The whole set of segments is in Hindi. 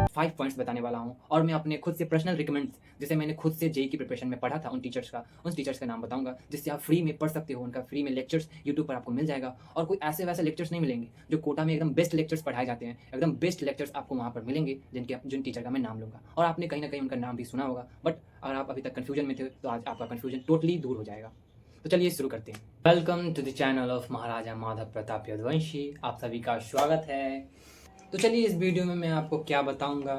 5 पॉइंट्स बताने वाला हूँ और मैं अपने खुद से पर्सनल रिकमेंड्स जिसे मैंने खुद से जेई की प्रिपरेशन में पढ़ा था उन टीचर्स का नाम बताऊंगा जिससे आप फ्री में पढ़ सकते हो। उनका फ्री में लेक्चर्स यूट्यूब पर आपको मिल जाएगा और कोई ऐसे वैसे लेक्चर्स नहीं मिलेंगे जो कोटा में एकदम बेस्ट लेक्चर्स पढ़ाए जाते हैं। एकदम बेस्ट लेक्चर्स आपको वहाँ पर मिलेंगे जिन टीचर का मैं नाम लूँगा और आपने कहीं ना कहीं उनका नाम भी सुना होगा। बट अगर आप अभी तक कन्फ्यूजन में थे तो आज आपका कन्फ्यूजन टोटली दूर हो जाएगा। तो चलिए शुरू करते हैं। Welcome to the channel of Maharaja Madhav Pratap Yaduvanshi. आप सभी का स्वागत है। तो चलिए इस वीडियो में मैं आपको क्या बताऊंगा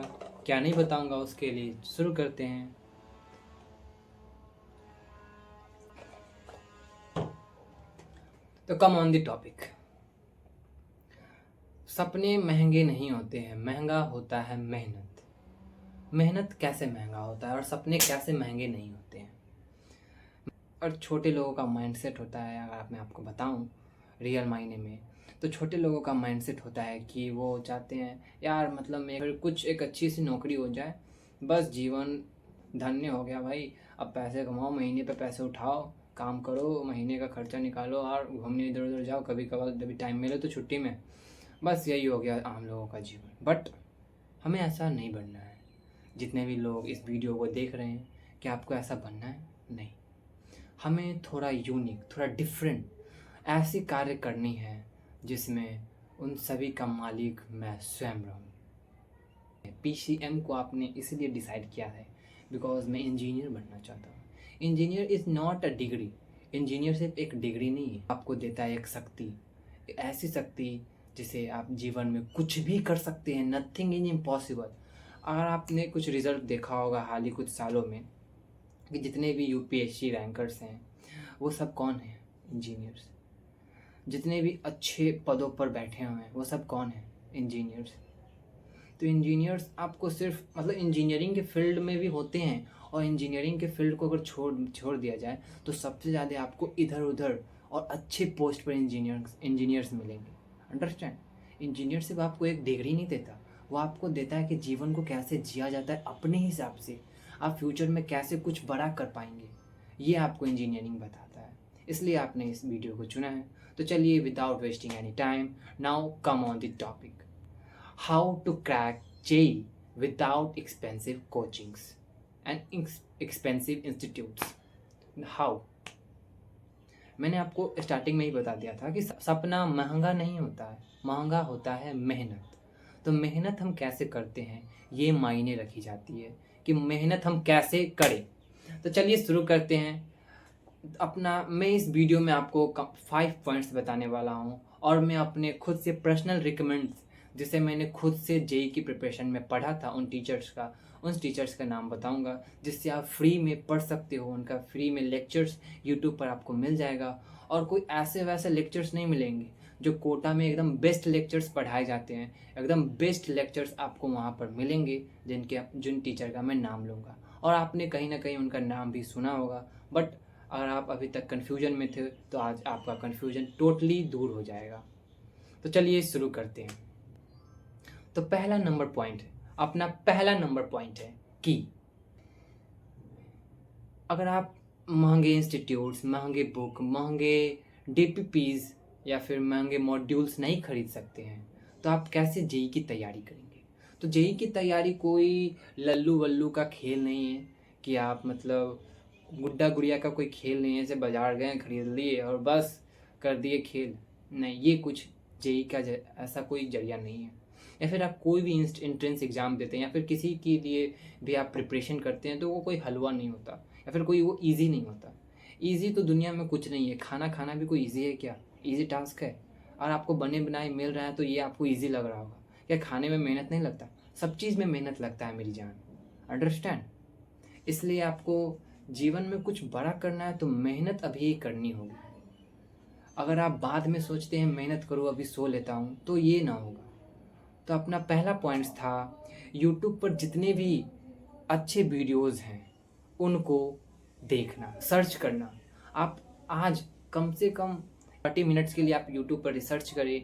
क्या नहीं बताऊंगा उसके लिए शुरू करते हैं। तो कम ऑन द टॉपिक। सपने महंगे नहीं होते हैं, महंगा होता है मेहनत। मेहनत कैसे महंगा होता है और सपने कैसे महंगे नहीं होते हैं। और छोटे लोगों का माइंडसेट होता है, अगर मैं आपको बताऊं रियल मायने में, तो छोटे लोगों का माइंडसेट होता है कि वो चाहते हैं यार मतलब मेरे कुछ एक अच्छी सी नौकरी हो जाए, बस जीवन धन्य हो गया भाई। अब पैसे कमाओ, महीने पे पैसे उठाओ, काम करो, महीने का खर्चा निकालो और घूमने इधर उधर जाओ, कभी कभार जब टाइम मिले तो छुट्टी में। बस यही हो गया आम लोगों का जीवन। बट हमें ऐसा नहीं बनना है। जितने भी लोग इस वीडियो को देख रहे हैं, क्या आपको ऐसा बनना है? नहीं, हमें थोड़ा यूनिक, थोड़ा डिफरेंट ऐसी कार्य करनी है जिसमें उन सभी का मालिक मैं स्वयं रहूँ। पीसीएम को आपने इसलिए डिसाइड किया है बिकॉज मैं इंजीनियर बनना चाहता हूँ। Engineer is not a degree. Engineer सिर्फ एक डिग्री नहीं है, आपको देता है एक शक्ति, ऐसी शक्ति जिसे आप जीवन में कुछ भी कर सकते हैं। Nothing is impossible. अगर आपने कुछ रिजल्ट देखा होगा हाल ही कुछ सालों में कि जितने भी यूपीएससी रैंकर्स हैं वो सब कौन हैं? इंजीनियर्स। जितने भी अच्छे पदों पर बैठे हुए हैं वो सब कौन हैं? इंजीनियर्स। तो इंजीनियर्स आपको सिर्फ मतलब इंजीनियरिंग के फील्ड में भी होते हैं और इंजीनियरिंग के फील्ड को अगर छोड़ दिया जाए तो सबसे ज़्यादा आपको इधर उधर और अच्छे पोस्ट पर इंजीनियर्स मिलेंगे। अंडरस्टैंड? इंजीनियर सिर्फ आपको एक डिग्री नहीं देता, वो आपको देता है कि जीवन को कैसे जिया जाता है अपने हिसाब से, आप फ्यूचर में कैसे कुछ बड़ा कर पाएंगे, ये आपको इंजीनियरिंग बताता है। इसलिए आपने इस वीडियो को चुना है। तो चलिए without wasting any time, now come on the topic. How to crack JEE without expensive coachings and expensive institutes. How? मैंने आपको स्टार्टिंग में ही बता दिया था कि सपना महंगा नहीं होता है, महंगा होता है मेहनत। तो मेहनत हम कैसे करते हैं ये मायने रखी जाती है कि मेहनत हम कैसे करें। तो चलिए शुरू करते हैं अपना। मैं इस वीडियो में आपको 5 पॉइंट्स बताने वाला हूँ और मैं अपने खुद से पर्सनल रिकमेंड्स जिसे मैंने खुद से जेई की प्रिपरेशन में पढ़ा था उन टीचर्स का नाम बताऊंगा जिससे आप फ्री में पढ़ सकते हो। उनका फ्री में लेक्चर्स यूट्यूब पर आपको मिल जाएगा और कोई ऐसे वैसे लेक्चर्स नहीं मिलेंगे जो कोटा में एकदम बेस्ट लेक्चर्स पढ़ाए जाते हैं। एकदम बेस्ट लेक्चर्स आपको वहाँ पर मिलेंगे जिन टीचर का मैं नाम लूँगा और आपने कहीं ना कहीं उनका नाम भी सुना होगा। बट अगर आप अभी तक कन्फ्यूजन में थे तो आज आपका कन्फ्यूजन टोटली दूर हो जाएगा। तो चलिए शुरू करते हैं। तो पहला नंबर पॉइंट है कि अगर आप महंगे इंस्टीट्यूट्स, महंगे बुक, महंगे डीपीपीज या फिर महंगे मॉड्यूल्स नहीं खरीद सकते हैं तो आप कैसे जेई की तैयारी करेंगे? तो जेई की तैयारी कोई लल्लू वल्लू का खेल नहीं है कि आप मतलब गुड्डा गुड़िया का कोई खेल नहीं है, ऐसे बाजार गए खरीद लिए और बस कर दिए खेल। नहीं, ये कुछ जेई का ऐसा कोई जरिया नहीं है। या फिर आप कोई भी एंट्रेंस एग्ज़ाम देते हैं या फिर किसी के लिए भी आप प्रिपरेशन करते हैं तो वो कोई हलवा नहीं होता या फिर कोई वो ईजी नहीं होता। ईजी तो दुनिया में कुछ नहीं है। खाना खाना भी कोई ईजी है क्या? ईजी टास्क है? और आपको बने बनाए मिल रहा है तो ये आपको ईजी लग रहा होगा क्या? खाने में मेहनत नहीं लगता? सब चीज़ में मेहनत लगता है मेरी जान। अंडरस्टैंड? इसलिए आपको जीवन में कुछ बड़ा करना है तो मेहनत अभी ही करनी होगी। अगर आप बाद में सोचते हैं मेहनत करो अभी सो लेता हूँ तो ये ना होगा। तो अपना पहला पॉइंट्स था यूट्यूब पर जितने भी अच्छे वीडियोस हैं उनको देखना, सर्च करना। आप आज कम से कम 30 मिनट्स के लिए आप यूट्यूब पर रिसर्च करें,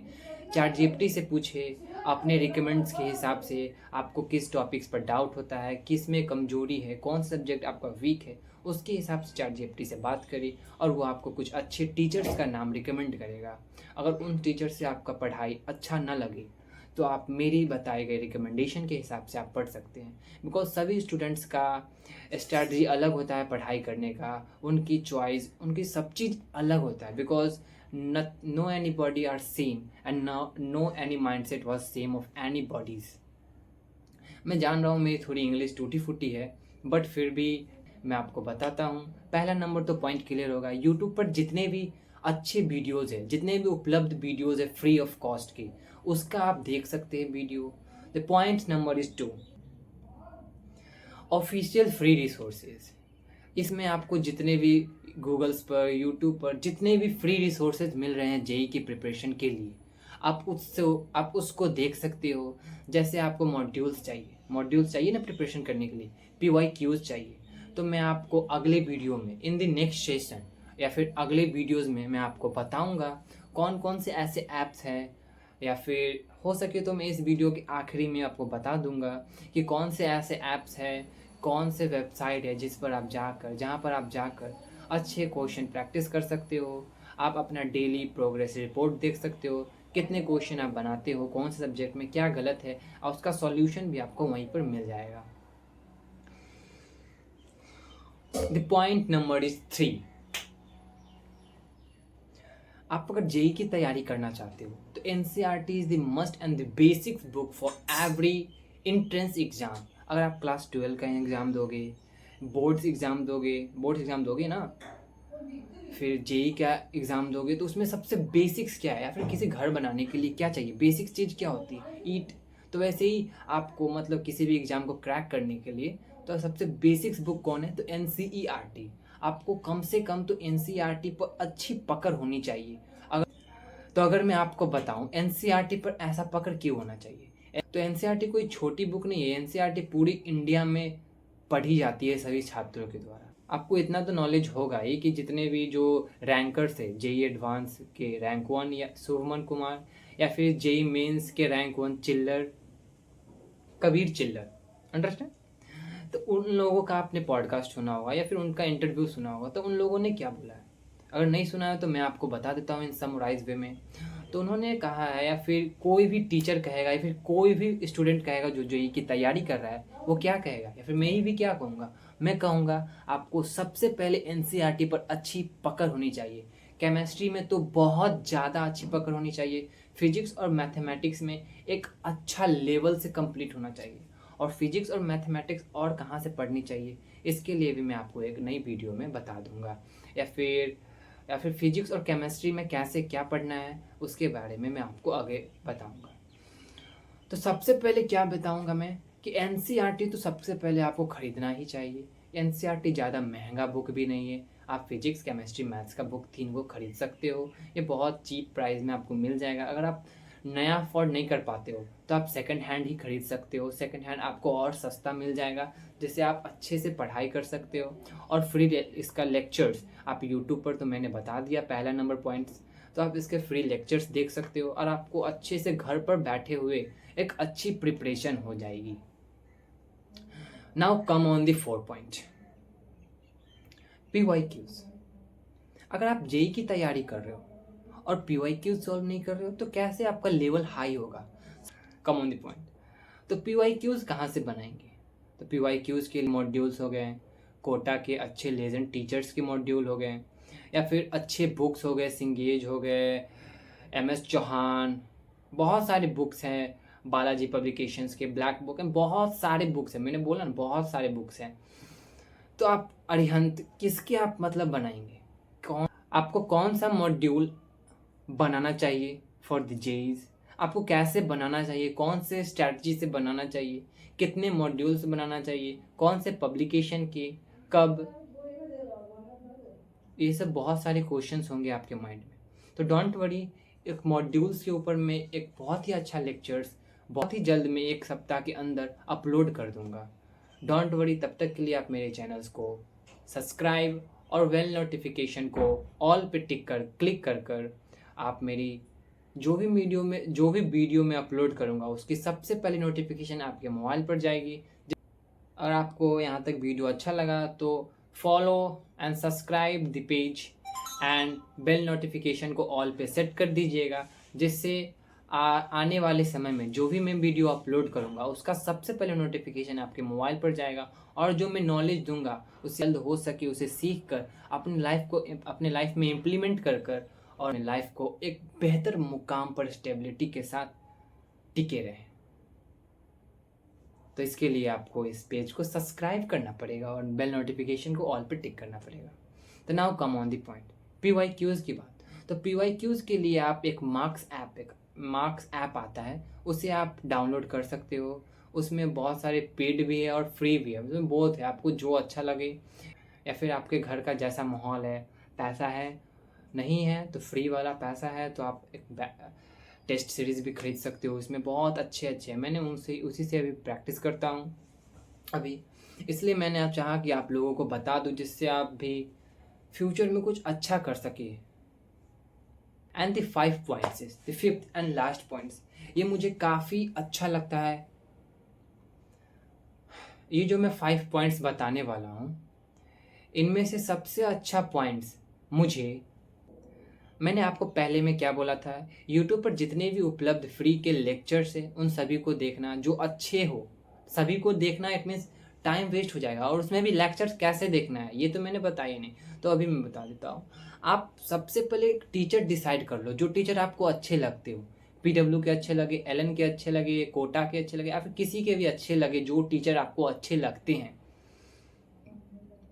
ChatGPT से पूछे अपने रिकमेंड्स के हिसाब से आपको किस टॉपिक्स पर डाउट होता है, किस में कमजोरी है, कौन सब्जेक्ट आपका वीक है, उसके हिसाब से ChatGPT से बात करें और वो आपको कुछ अच्छे टीचर्स का नाम रिकमेंड करेगा। अगर उन टीचर से आपका पढ़ाई अच्छा ना लगे तो आप मेरी बताए गए रिकमेंडेशन के हिसाब से आप पढ़ सकते हैं। बिकॉज सभी स्टूडेंट्स का स्ट्रैटी अलग होता है पढ़ाई करने का, उनकी चॉइस, उनकी सब चीज़ अलग होता है। Because no any body are same and no any mind set was same of any bodies. मैं जान रहा हूँ मेरी थोड़ी इंग्लिश टूटी फूटी है, बट फिर भी मैं आपको बताता हूँ। पहला नंबर तो पॉइंट क्लियर होगा, यूट्यूब पर जितने भी अच्छे वीडियोज़ है, जितने भी उपलब्ध वीडियोज़ है फ्री ऑफ कॉस्ट के, उसका आप देख सकते हैं video. The point number is 2, official free resources. इसमें आपको जितने भी गूगल्स पर, यूट्यूब पर जितने भी फ्री रिसोर्सेज मिल रहे हैं जेई की प्रिपरेशन के लिए, आप उसको देख सकते हो। जैसे आपको मॉड्यूल्स चाहिए ना प्रिपरेशन करने के लिए, PYQs चाहिए, तो मैं आपको अगले वीडियो में, इन द नेक्स्ट सेशन या फिर अगले वीडियोस में मैं आपको बताऊंगा कौन कौन से ऐसे ऐप्स हैं, या फिर हो सके तो मैं इस वीडियो के आखिरी में आपको बता दूंगा कि कौन से ऐसे ऐप्स हैं, कौन से वेबसाइट है जिस पर आप जाकर, जहाँ पर आप जाकर अच्छे क्वेश्चन प्रैक्टिस कर सकते हो। आप अपना डेली प्रोग्रेस रिपोर्ट देख सकते हो, कितने क्वेश्चन आप बनाते हो, कौन से सब्जेक्ट में क्या गलत है, और उसका सॉल्यूशन भी आपको वहीं पर मिल जाएगा। द पॉइंट नंबर इज 3, आप अगर जेई की तैयारी करना चाहते हो तो NCERT is the must and the basics book for every entrance exam. अगर आप क्लास 12 का एग्ज़ाम दोगे, बोर्ड्स एग्ज़ाम दोगे ना, फिर जेई का एग्ज़ाम दोगे, तो उसमें सबसे बेसिक्स क्या है, या फिर किसी घर बनाने के लिए क्या चाहिए, बेसिक्स चीज़ क्या होती है, ईट। तो वैसे ही आपको मतलब किसी भी एग्ज़ाम को क्रैक करने के लिए तो सबसे बेसिक्स बुक कौन है, तो NCERT। आपको कम से कम तो NCERT पर अच्छी पकड़ होनी चाहिए। अगर मैं आपको बताऊं NCERT पर ऐसा पकड़ क्यों होना चाहिए, तो NCERT कोई छोटी बुक नहीं है। NCERT पूरी इंडिया में पढ़ी जाती है सभी छात्रों के द्वारा। आपको इतना तो नॉलेज होगा ही कि जितने भी जो रैंकर्स थे, जेई एडवांस के रैंक 1 या सुमन कुमार, या फिर जेई मेंस के रैंक 1 कबीर चिल्लर, अंडरस्टैंड। तो उन लोगों का आपने पॉडकास्ट सुना होगा या फिर उनका इंटरव्यू सुना होगा, तो उन लोगों ने क्या बोला है। अगर नहीं सुना है तो मैं आपको बता देता हूँ इन समराइज वे में। तो उन्होंने कहा है, या फिर कोई भी टीचर कहेगा, या फिर कोई भी स्टूडेंट कहेगा जो जेई की तैयारी कर रहा है, वो क्या कहेगा, या फिर मैं ही भी क्या कहूँगा, मैं कहूँगा आपको सबसे पहले NCERT पर अच्छी पकड़ होनी चाहिए। केमिस्ट्री में तो बहुत ज़्यादा अच्छी पकड़ होनी चाहिए। फिजिक्स और मैथमेटिक्स में एक अच्छा लेवल से कंप्लीट होना चाहिए। और फिजिक्स और मैथमेटिक्स और कहाँ से पढ़नी चाहिए, इसके लिए भी मैं आपको एक नई वीडियो में बता दूंगा। या फिर फिजिक्स और केमिस्ट्री में कैसे क्या पढ़ना है, उसके बारे में मैं आपको आगे बताऊंगा। तो सबसे पहले क्या बताऊंगा मैं कि NCERT तो सबसे पहले आपको ख़रीदना ही चाहिए। NCERT ज़्यादा महंगा बुक भी नहीं है। आप फिजिक्स, केमिस्ट्री, मैथ्स का बुक 3 को खरीद सकते हो। ये बहुत चीप प्राइस में आपको मिल जाएगा। अगर आप नया अफोर्ड नहीं कर पाते हो तो आप सेकंड हैंड ही खरीद सकते हो। सेकंड हैंड आपको और सस्ता मिल जाएगा, जिससे आप अच्छे से पढ़ाई कर सकते हो। और फ्री इसका लेक्चर्स आप यूट्यूब पर, तो मैंने बता दिया पहला नंबर पॉइंट्स, तो आप इसके फ्री लेक्चर्स देख सकते हो और आपको अच्छे से घर पर बैठे हुए एक अच्छी प्रिपरेशन हो जाएगी। Now come on the 4 point, PYQs। अगर आप जेई की तैयारी कर रहे हो और PYQs सॉल्व नहीं कर रहे हो तो कैसे आपका लेवल हाई होगा। कम ऑन द पॉइंट। तो PYQs कहाँ से बनाएंगे, तो PYQs के मॉड्यूल्स हो गए, कोटा के अच्छे लेजेंड टीचर्स के मॉड्यूल हो गए, या फिर अच्छे बुक्स हो गए, सिंगेज हो गए, MS चौहान, बहुत सारे बुक्स हैं, बालाजी पब्लिकेशंस के ब्लैक बुक हैं, बहुत सारे बुक्स हैं। मैंने बोला ना बहुत सारे बुक्स हैं। तो आप अरिहंत किसके आप मतलब बनाएंगे, आपको कौन सा मॉड्यूल बनाना चाहिए फॉर द जेईज, आपको कैसे बनाना चाहिए, कौन से स्ट्रैटेजी से बनाना चाहिए, कितने मॉड्यूल्स बनाना चाहिए, कौन से पब्लिकेशन के, कब, ये सब बहुत सारे क्वेश्चंस होंगे आपके माइंड में। तो डोंट वरी, एक मॉड्यूल्स के ऊपर मैं एक बहुत ही अच्छा लेक्चर्स बहुत ही जल्द में 1 सप्ताह के अंदर अपलोड कर दूंगा। डोंट वरी, तब तक के लिए आप मेरे चैनल्स को सब्सक्राइब और बेल नोटिफिकेशन को ऑल पे क्लिक कर आप मेरी जो भी वीडियो में अपलोड करूंगा उसकी सबसे पहले नोटिफिकेशन आपके मोबाइल पर जाएगी। अगर आपको यहाँ तक वीडियो अच्छा लगा तो follow and subscribe the page and bell notification को ऑल पे सेट कर दीजिएगा, जिससे आने वाले समय में जो भी मैं वीडियो अपलोड करूँगा उसका सबसे पहले नोटिफिकेशन आपके मोबाइल पर जाएगा, और जो मैं नॉलेज दूंगा उसे जल्द हो सके उसे सीख कर अपने लाइफ में इम्प्लीमेंट कर कर और अपने लाइफ को एक बेहतर मुकाम पर स्टेबिलिटी के साथ टिके रहे। तो इसके लिए आपको इस पेज को सब्सक्राइब करना पड़ेगा और बेल नोटिफिकेशन को ऑल पे टिक करना पड़ेगा। तो now come on the point, PYQs की बात। तो PYQs के लिए आप एक मार्क्स ऐप आता है, उसे आप डाउनलोड कर सकते हो। उसमें बहुत सारे पेड भी है और फ्री भी है, उसमें बहुत है, आपको जो अच्छा लगे, या फिर आपके घर का जैसा माहौल है, पैसा है नहीं है तो फ्री वाला, पैसा है तो आप एक टेस्ट सीरीज़ भी खरीद सकते हो। उसमें बहुत अच्छे हैं, मैंने उसी से अभी प्रैक्टिस करता हूँ अभी, इसलिए मैंने आप चाहा कि आप लोगों को बता दूँ जिससे आप भी फ्यूचर में कुछ अच्छा कर सके। And the 5 points is the fifth and last points, ये मुझे काफ़ी अच्छा लगता है। ये जो मैं 5 पॉइंट्स बताने वाला हूँ, इनमें से सबसे अच्छा पॉइंट्स मैंने आपको पहले में क्या बोला था, यूट्यूब पर जितने भी उपलब्ध फ्री के लेक्चर्स हैं उन सभी को देखना, जो अच्छे हो सभी को देखना। इट मीन्स टाइम वेस्ट हो जाएगा, और उसमें भी लेक्चर्स कैसे देखना है ये तो मैंने बताया नहीं, तो अभी मैं बता देता हूँ। आप सबसे पहले एक टीचर डिसाइड कर लो, जो टीचर आपको अच्छे लगते हो, PW के अच्छे लगे, LN के अच्छे लगे, कोटा के अच्छे लगे, या फिर किसी के भी अच्छे लगे, जो टीचर आपको अच्छे लगते हैं,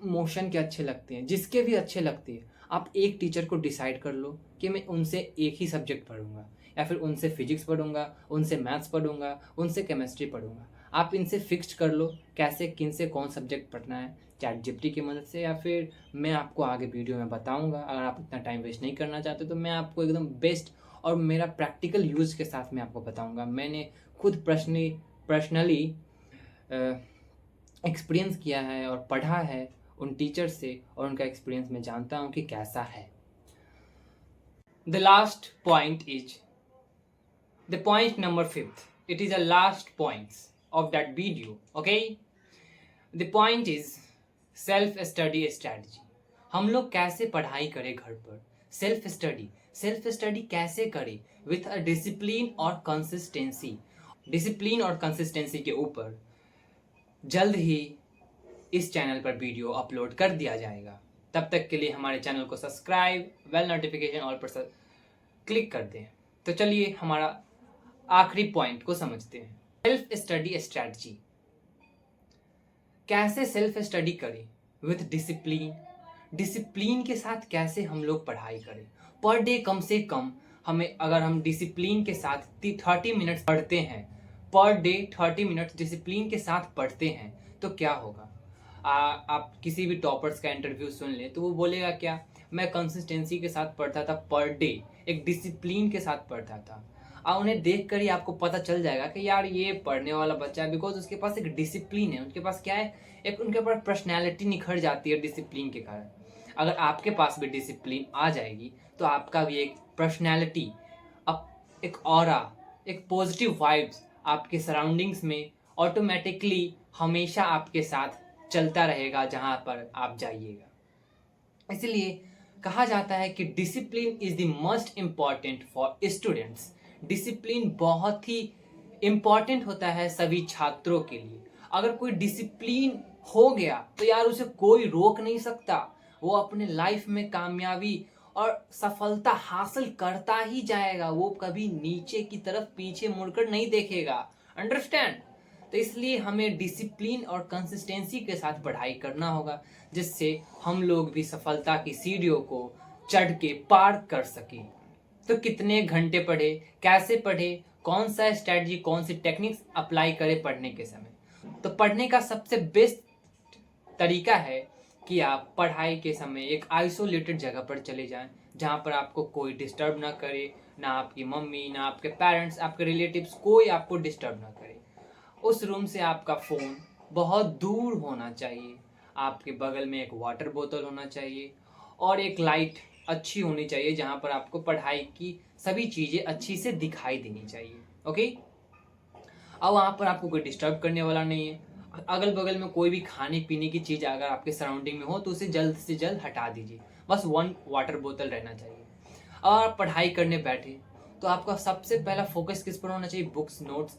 मोशन के अच्छे लगते हैं, जिसके भी अच्छे लगते हैं, आप एक टीचर को डिसाइड कर लो कि मैं उनसे एक ही सब्जेक्ट पढ़ूंगा, या फिर उनसे फिजिक्स पढ़ूंगा, उनसे मैथ्स पढ़ूंगा, उनसे केमिस्ट्री पढ़ूंगा। आप इनसे फिक्स कर लो कैसे किन से कौन सब्जेक्ट पढ़ना है, ChatGPT की मदद से, या फिर मैं आपको आगे वीडियो में बताऊंगा। अगर आप इतना टाइम वेस्ट नहीं करना चाहते तो मैं आपको एकदम बेस्ट और मेरा प्रैक्टिकल यूज़ के साथ मैं आपको बताऊँगा। मैंने खुद पर्सनली एक्सपीरियंस किया है और पढ़ा है उन टीचर से, और उनका एक्सपीरियंस मैं जानता हूँ कि कैसा है। The last point is the point number 5th, it is a last points of that video. Okay, the point is self study strategy. हम लोग कैसे पढ़ाई करें घर पर, सेल्फ स्टडी कैसे करें विथ अ डिसिप्लिन और कंसिस्टेंसी के ऊपर जल्द ही इस चैनल पर वीडियो अपलोड कर दिया जाएगा। तब तक के लिए हमारे चैनल को सब्सक्राइब, बेल नोटिफिकेशन ऑल पर क्लिक कर दें। तो चलिए हमारा आखिरी पॉइंट को समझते हैं, सेल्फ स्टडी स्ट्रैटेजी। कैसे सेल्फ स्टडी करें विथ डिसिप्लिन के साथ कैसे हम लोग पढ़ाई करें। पर डे कम से कम हमें, अगर हम डिसिप्लिन के साथ 30 मिनट्स पढ़ते हैं, पर डे 30 मिनट्स डिसिप्लिन के साथ पढ़ते हैं, तो क्या होगा। आप किसी भी टॉपर्स का इंटरव्यू सुन ले तो वो बोलेगा क्या, मैं कंसिस्टेंसी के साथ पढ़ता था, पर डे एक डिसिप्लिन के साथ पढ़ता था। उन्हें देख कर ही आपको पता चल जाएगा कि यार ये पढ़ने वाला बच्चा है, बिकॉज उसके पास एक डिसिप्लिन है, उनके पास क्या है, एक उनके पास पर्सनैलिटी निखर जाती है डिसिप्लिन के कारण। अगर आपके पास भी डिसिप्लिन आ जाएगी तो आपका भी एक पर्सनैलिटी, एक ऑरा, एक पॉजिटिव वाइब्स आपके सराउंडिंग्स में ऑटोमेटिकली हमेशा आपके साथ चलता रहेगा जहाँ पर आप जाइएगा। इसलिए कहा जाता है कि discipline is the most important for students. Discipline बहुत ही इम्पॉर्टेंट होता है सभी छात्रों के लिए। अगर कोई डिसिप्लिन हो गया तो यार उसे कोई रोक नहीं सकता, वो अपने लाइफ में कामयाबी और सफलता हासिल करता ही जाएगा, वो कभी नीचे की तरफ पीछे मुड़कर नहीं देखेगा। अंडरस्टैंड। तो इसलिए हमें डिसिप्लिन और कंसिस्टेंसी के साथ पढ़ाई करना होगा, जिससे हम लोग भी सफलता की सीढ़ियों को चढ़ के पार कर सकें। तो कितने घंटे पढ़े, कैसे पढ़े, कौन सा स्ट्रेटजी, कौन सी टेक्निक्स अप्लाई करें पढ़ने के समय। तो पढ़ने का सबसे बेस्ट तरीका है कि आप पढ़ाई के समय एक आइसोलेटेड जगह पर चले जाएं, जहां पर आपको कोई डिस्टर्ब ना करे, ना आपकी मम्मी, ना आपके पेरेंट्स, आपके रिलेटिव्स, कोई आपको डिस्टर्ब ना करे। उस रूम से आपका फ़ोन बहुत दूर होना चाहिए, आपके बगल में एक वाटर बोतल होना चाहिए, और एक लाइट अच्छी होनी चाहिए जहाँ पर आपको पढ़ाई की सभी चीज़ें अच्छी से दिखाई देनी चाहिए। ओके, अब वहाँ पर आपको कोई डिस्टर्ब करने वाला नहीं है। अगल बगल में कोई भी खाने पीने की चीज़ अगर आपके सराउंडिंग में हो तो उसे जल्द से जल्द हटा दीजिए, बस 1 वाटर बोतल रहना चाहिए। और पढ़ाई करने बैठे तो आपका सबसे पहला फोकस किस पर होना चाहिए? Books, notes.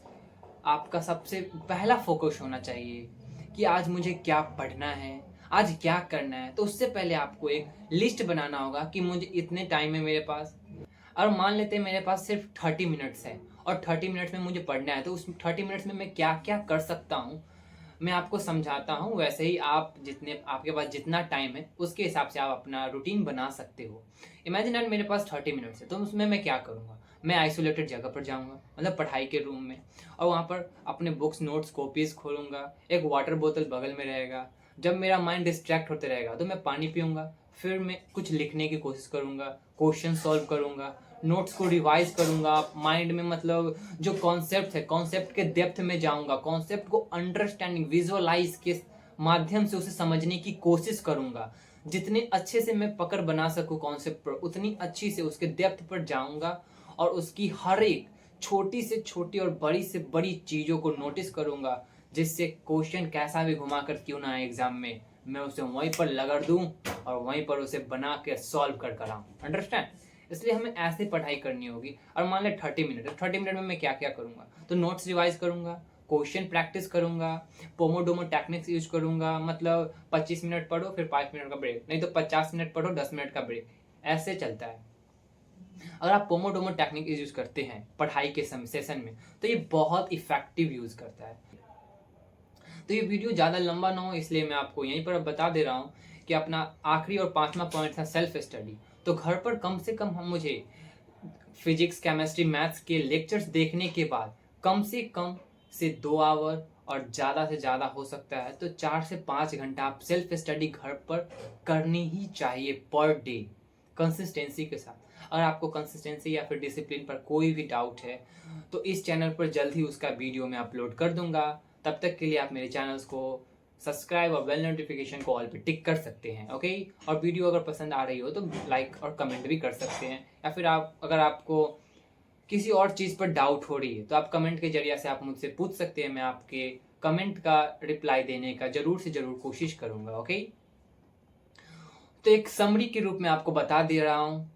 आपका सबसे पहला फोकस होना चाहिए कि आज मुझे क्या पढ़ना है, आज क्या करना है। तो उससे पहले आपको एक लिस्ट बनाना होगा कि मुझे इतने टाइम है मेरे पास, और मान लेते हैं मेरे पास सिर्फ 30 मिनट्स है और 30 मिनट्स में मुझे पढ़ना है, तो उस 30 मिनट्स में मैं क्या क्या कर सकता हूँ मैं आपको समझाता हूँ। वैसे ही आप जितने आपके पास जितना टाइम है उसके हिसाब से आप अपना रूटीन बना सकते हो। इमेजिन यार मेरे पास 30 मिनट्स है, तो उसमें मैं क्या करूँगा? मैं आइसोलेटेड जगह पर जाऊँगा, मतलब पढ़ाई के रूम में, और वहाँ पर अपने बुक्स, नोट्स, कॉपीज़ खोलूँगा। एक वाटर बोतल बगल में रहेगा। जब मेरा माइंड डिस्ट्रैक्ट होते रहेगा तो मैं पानी पीऊँगा, फिर मैं कुछ लिखने की कोशिश करूँगा, क्वेश्चन सॉल्व करूँगा, नोट्स को रिवाइज करूँगा माइंड में। मतलब जो कॉन्सेप्ट है, कॉन्सेप्ट के डेप्थ में जाऊँगा, कॉन्सेप्ट को अंडरस्टैंडिंग, विजुअलाइज के माध्यम से उसे समझने की कोशिश करूँगा। जितने अच्छे से मैं पकड़ बना सकूँ कॉन्सेप्ट पर, उतनी अच्छी से उसके डेप्थ पर जाऊँगा और उसकी हर एक छोटी से छोटी और बड़ी से बड़ी चीज़ों को नोटिस करूँगा, जिससे क्वेश्चन कैसा भी घुमा कर क्यों ना आए एग्जाम में, मैं उसे वहीं पर लगड़ दूँ और वहीं पर उसे बना के सॉल्व कर आऊँ। अंडरस्टैंड? इसलिए हमें ऐसे पढ़ाई करनी होगी। और मान ले 30 मिनट है, 30 मिनट में मैं क्या क्या करूँगा? तो नोट्स रिवाइज करूँगा, क्वेश्चन प्रैक्टिस करूँगा, पोमोडोमो टेक्निक्स यूज करूँगा, मतलब 25 मिनट पढ़ो फिर 5 मिनट का ब्रेक, नहीं तो 50 मिनट पढ़ो 10 मिनट का ब्रेक, ऐसे चलता है। अगर आप पोमोडोमो टेक्निक यूज करते हैं पढ़ाई के सेशन में, तो ये बहुत इफेक्टिव यूज करता है। तो ये वीडियो ज़्यादा लंबा ना हो इसलिए मैं आपको यहीं पर बता दे रहा हूँ कि अपना आखिरी और 5वां पॉइंट था सेल्फ स्टडी। तो घर पर कम से कम हम मुझे फिजिक्स, केमिस्ट्री, मैथ्स के लेक्चर्स देखने के बाद कम से 2 आवर, और ज़्यादा से ज़्यादा हो सकता है तो 4 से 5 घंटा आप सेल्फ स्टडी घर पर करनी ही चाहिए पर डे, कंसिस्टेंसी के साथ। अगर आपको कंसिस्टेंसी या फिर डिसिप्लिन पर कोई भी डाउट है तो इस चैनल पर जल्द ही उसका वीडियो मैं अपलोड कर दूंगा। तब तक के लिए आप मेरे चैनल्स को सब्सक्राइब और बेल नोटिफिकेशन को ऑल पे टिक कर सकते हैं, ओके। और वीडियो अगर पसंद आ रही हो तो लाइक और कमेंट भी कर सकते हैं, या फिर आप अगर आपको किसी और चीज़ पर डाउट हो रही है तो आप कमेंट के जरिए से आप मुझसे पूछ सकते हैं। मैं आपके कमेंट का रिप्लाई देने का जरूर से जरूर कोशिश करूंगा, ओके। तो एक समरी के रूप में आपको बता दे रहा हूँ,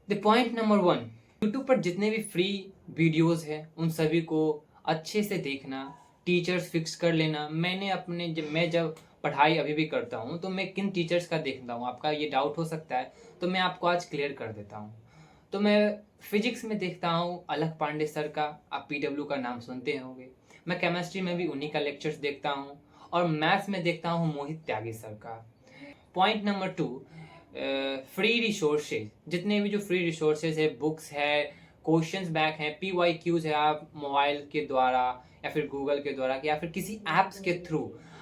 द पॉइंट नंबर 1, यूट्यूब पर जितने भी फ्री वीडियोस हैं उन सभी को अच्छे से देखना, टीचर्स फिक्स कर लेना। मैं जब पढ़ाई अभी भी करता हूँ तो मैं किन टीचर्स का देखता हूँ, आपका ये डाउट हो सकता है, तो मैं आपको आज क्लियर कर देता हूँ। तो मैं फिजिक्स में देखता हूँ अलख पांडे सर का, आप PW का नाम सुनते होंगे। मैं केमिस्ट्री में भी उन्हीं का लेक्चर्स देखता हूँ, और मैथ्स में देखता हूँ मोहित त्यागी सर का। पॉइंट नंबर 2, फ्री रिसोर्सेज, जितने भी जो फ्री रिसोर्सेज है, बुक्स है, क्वेश्चंस बैंक है, PYQs है, आप मोबाइल के द्वारा या फिर गूगल के द्वारा या फिर किसी एप्स के थ्रू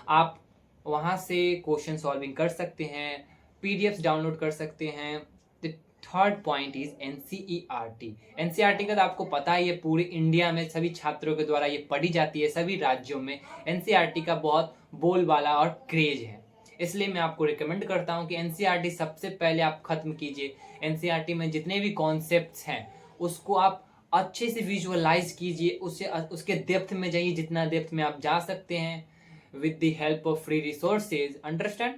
आप वहाँ से क्वेश्चन सॉल्विंग कर सकते हैं, PDFs डाउनलोड कर सकते हैं। Third point is NCERT। NCERT का तो आपको पता ही है, पूरे इंडिया में सभी छात्रों के द्वारा ये पढ़ी जाती है, सभी राज्यों में NCERT का बहुत बोलबाला और क्रेज है। इसलिए मैं आपको रिकमेंड करता हूँ कि NCERT सबसे पहले आप खत्म कीजिए। NCERT में जितने भी कॉन्सेप्ट्स हैं उसको आप अच्छे से विजुअलाइज कीजिए, उसके डेप्थ में जाइए जितना डेप्थ में आप जा सकते हैं, with the help of free resources. Understand?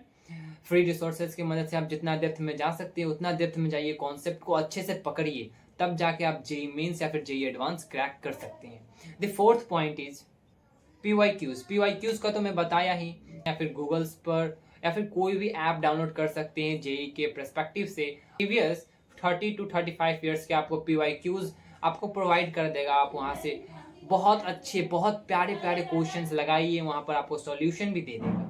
Free resources की मदद से आप जितना डेप्थ में जा सकते हैं उतना डेप्थ में जाइए, कॉन्सेप्ट को अच्छे से पकड़िए, तब जाके आप जेई मेंस या फिर जेई एडवांस क्रैक कर सकते हैं। The fourth point is PYQs का तो मैं बताया ही, या फिर गूगल्स पर या फिर कोई भी ऐप डाउनलोड कर सकते हैं जेई के पर्सपेक्टिव से। प्रीवियस 30 to 35 ईयर्स के आपको PYQs आपको प्रोवाइड कर देगा। आप वहाँ से बहुत अच्छे, बहुत प्यारे प्यारे क्वेश्चंस लगाइए, वहाँ पर आपको सॉल्यूशन भी दे देगा।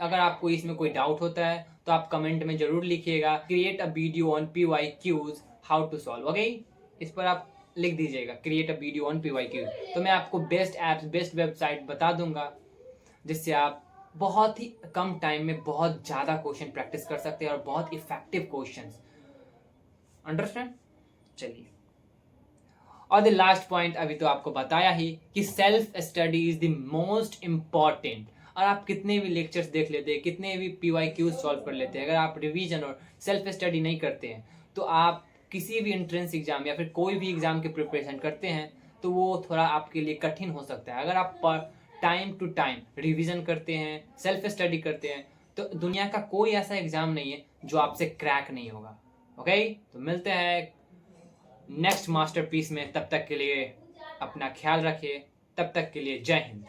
अगर आपको इसमें कोई डाउट होता है तो आप कमेंट में जरूर लिखिएगा, create a video on PYQs how to solve, okay. इस पर आप लिख दीजिएगा create a video on PYQs, तो मैं आपको बेस्ट ऐप्स, बेस्ट वेबसाइट बता दूंगा जिससे आप बहुत ही कम टाइम में बहुत ज़्यादा क्वेश्चन प्रैक्टिस कर सकते हैं और बहुत इफेक्टिव क्वेश्चंस। अंडरस्टैंड? चलिए, और द लास्ट पॉइंट अभी तो आपको बताया ही कि self study is the most important. और आप कितने भी लेक्चर्स देख लेते हैं, कितने भी PYQs सॉल्व कर लेते हैं, अगर आप रिवीजन और सेल्फ स्टडी नहीं करते हैं तो आप किसी भी एंट्रेंस एग्जाम या फिर कोई भी एग्जाम की प्रिपरेशन करते हैं तो वो थोड़ा आपके लिए कठिन हो सकता है। अगर आप टाइम टू टाइम रिवीजन करते हैं, सेल्फ स्टडी करते हैं, तो दुनिया का कोई ऐसा एग्जाम नहीं है जो आपसे क्रैक नहीं होगा। ओके, तो मिलते हैं नेक्स्ट मास्टरपीस में। तब तक के लिए अपना ख्याल रखिए। तब तक के लिए जय हिंद।